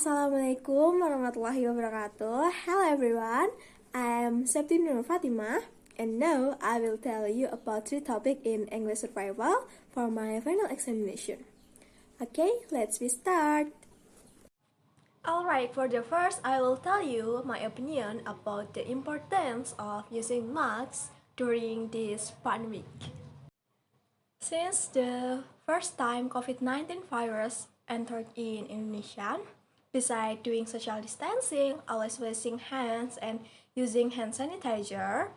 Assalamualaikum warahmatullahi wabarakatuh. Hello everyone, I'm Dwi Nur and now I will tell you about 3 topics in English survival for my final examination. Okay, let's start. Alright, for the first, I will tell you my opinion about the importance of using masks during this pandemic. Since the first time COVID-19 virus entered in Indonesia, besides doing social distancing, always washing hands and using hand sanitizer,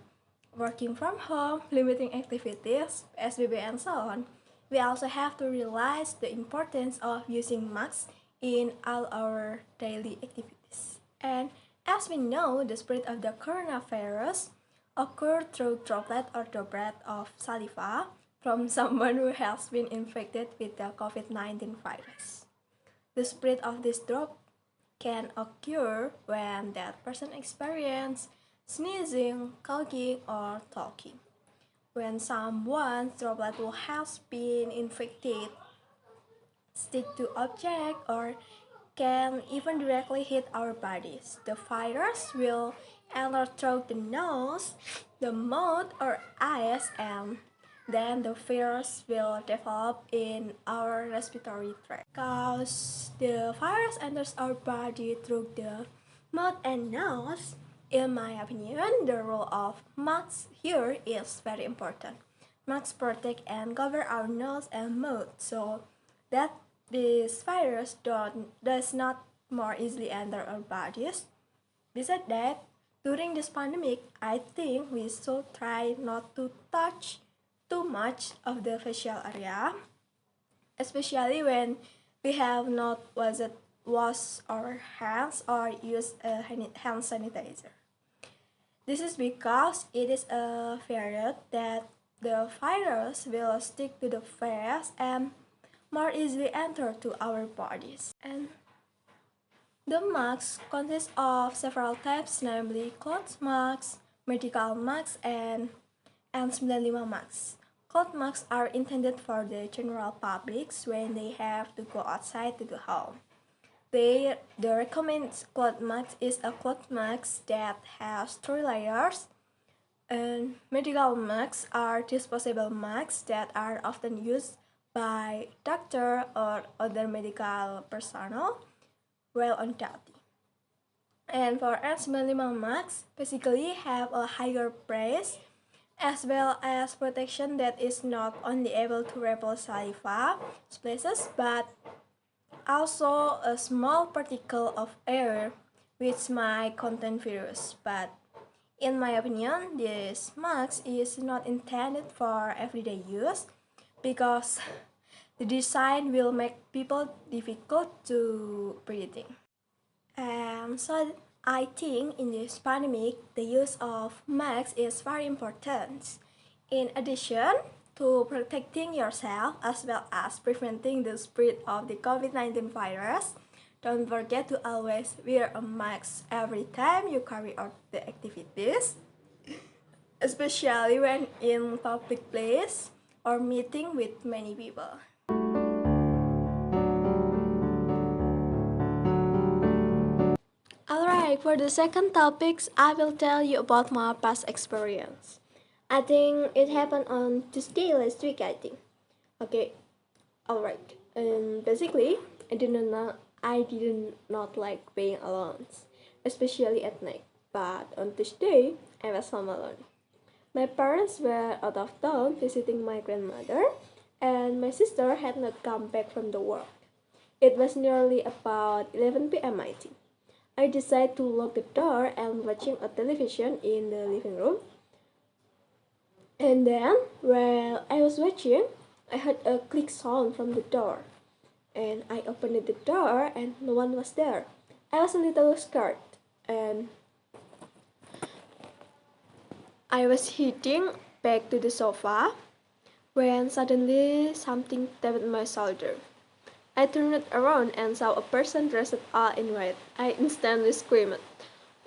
working from home, limiting activities, PSBB and so on, we also have to realize the importance of using masks in all our daily activities. And as we know, the spread of the coronavirus occurred through droplet or droplet of saliva from someone who has been infected with the COVID-19 virus. The spread of this drop can occur when that person experiences sneezing, coughing, or talking. When someone's droplet has been infected, stick to object, or can even directly hit our bodies, the virus will enter through the nose, the mouth, or eyes, and then the virus will develop in our respiratory tract. Because the virus enters our body through the mouth and nose, in my opinion, the role of masks here is very important. Masks protect and cover our nose and mouth so that this virus does not more easily enter our bodies. Besides that, during this pandemic, I think we should try not to touch too much of the facial area, especially when we have not washed our hands or used a hand sanitizer. This is because it is a period that the virus will stick to the face and more easily enter to our bodies. And the masks consist of several types, namely cloth masks, medical masks, and N95 masks. Cloth masks are intended for the general public when they have to go outside to go home. The recommended cloth mask is a cloth mask that has 3 layers. And medical masks are disposable masks that are often used by doctor or other medical personnel while on duty. And for N95 masks, basically have a higher price as well as protection that is not only able to repel saliva splashes but also a small particle of air which might contain virus. But in my opinion, this mask is not intended for everyday use because the design will make people difficult to breathing. And so I think in this pandemic, the use of masks is very important. In addition to protecting yourself as well as preventing the spread of the COVID-19 virus, don't forget to always wear a mask every time you carry out the activities, especially when in public place or meeting with many people. Alright, for the second topics, I will tell you about my past experience. I think it happened on Tuesday last week, I think. Okay, alright. And basically, I did not like being alone, especially at night. But on Tuesday, I was home alone. My parents were out of town visiting my grandmother, and my sister had not come back from the work. It was nearly about 11 p.m. I think. I decided to lock the door and watching a television in the living room. And then, while I was watching, I heard a click sound from the door. And I opened the door and no one was there. I was a little scared and I was heading back to the sofa when suddenly something tapped my shoulder. I turned around and saw a person dressed all in white. I instantly screamed.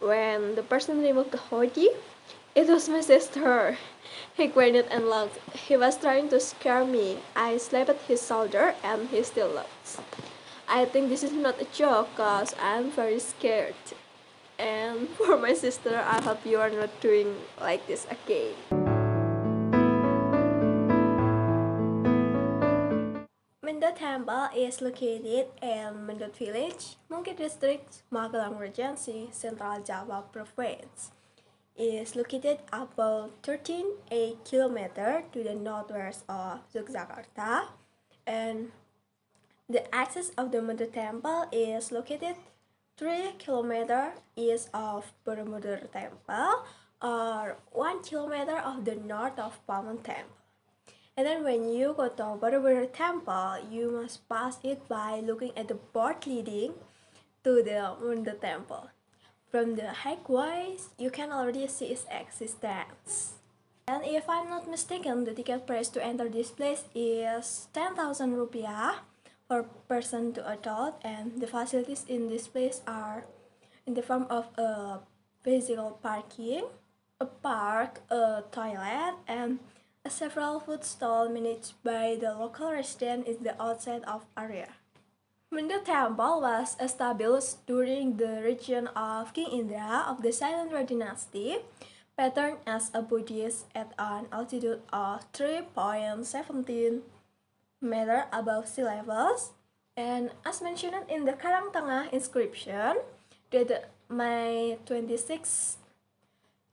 When the person removed the hoodie, it was my sister. He grinned and laughed. He was trying to scare me. I slapped his shoulder and he still laughed. I think this is not a joke cause I'm very scared. And for my sister, I hope you are not doing like this again. Mendut Temple is located in Mendut Village, Mungkit District, Magelang Regency, Central Java Province. It is located about 13.8 km to the northwest of Yogyakarta, and the access of the Mendut Temple is located 3 km east of Borobudur Temple or 1 km of the north of Paman Temple. And then when you go to Borobudur Temple, you must pass it by looking at the board leading to the Mendut Temple. From the highways, you can already see its existence. And if I'm not mistaken, the ticket price to enter this place is 10,000 rupiah per person to adult, and the facilities in this place are in the form of a physical parking, a park, a toilet, and a several food stall managed by the local resident in the outside of area. Mendut Temple was established during the region of King Indra of the Sailendra dynasty, patterned as a Buddhist at an altitude of 3.17 meter above sea levels, and as mentioned in the Karang Tengah inscription, dated May 26,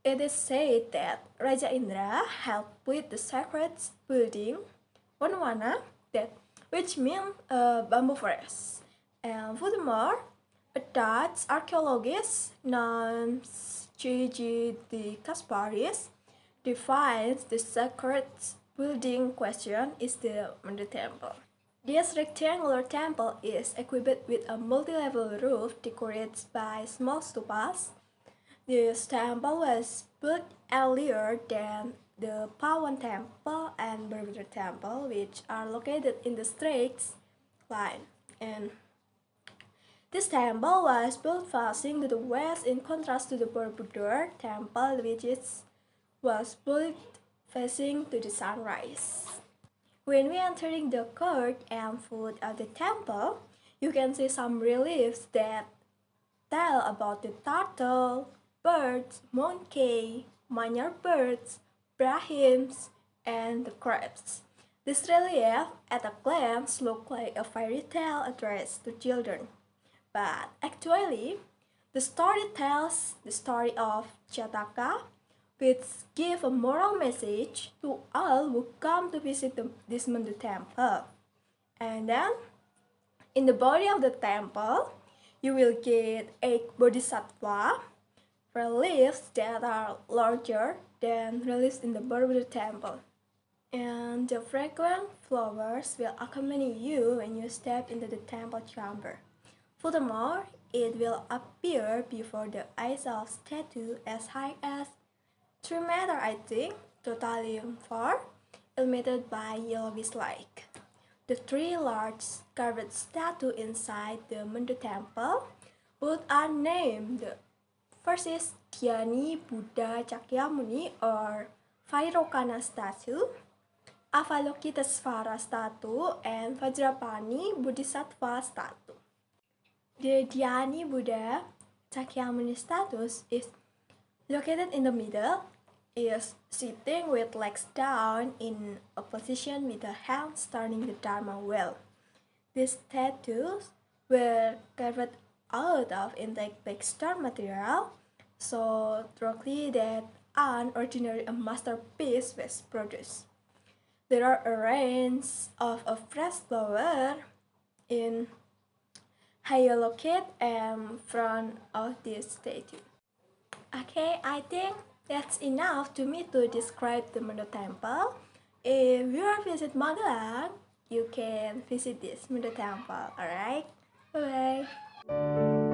it is said that Raja Indra helped with the sacred building Wanwana, which means bamboo forest. And furthermore, a Dutch archaeologist named J.G. Kasparis defines the sacred building question is the Mendut Temple. This rectangular temple is equipped with a multi-level roof decorated by small stupas. This temple was built earlier than the Pawan Temple and Borobudur Temple, which are located in the straight line. And this temple was built facing to the west in contrast to the Borobudur Temple, which was built facing to the sunrise. When we entering the court and foot of the temple, you can see some reliefs that tell about the turtle, birds, monkey, manyar birds, brahims, and the crabs. This relief at a glance look like a fairy tale addressed to children, but actually, the story tells the story of Jataka, which give a moral message to all who come to visit this Mendut Temple. And then, in the body of the temple, you will get 8 bodhisattva reliefs that are larger than reliefs in the Borobudur Temple. And the fragrant flowers will accompany you when you step into the temple chamber. Furthermore, it will appear before the eyes of statue as high as 3 meters, I think, totally 4, illuminated by yellowish light. The 3 large carved statues inside the Mendut Temple, both are named. The first is Dhyani Buddha Cakyamuni or Vairocana statue, Avalokitesvara statue, and Vajrapani Bodhisattva statue. The Dhyani Buddha Cakyamuni statue is located in the middle, is sitting with legs down in a position with the hands turning the Dharma wheel. These statues were carved out of intake black stone material, so directly that an ordinary masterpiece was produced. There are a range of a fresh flower in hyalocate in front of this statue. Okay, I think that's enough to me to describe the Mendut Temple. If you are visit Magelang, you can visit this Mendut Temple. Alright, bye bye.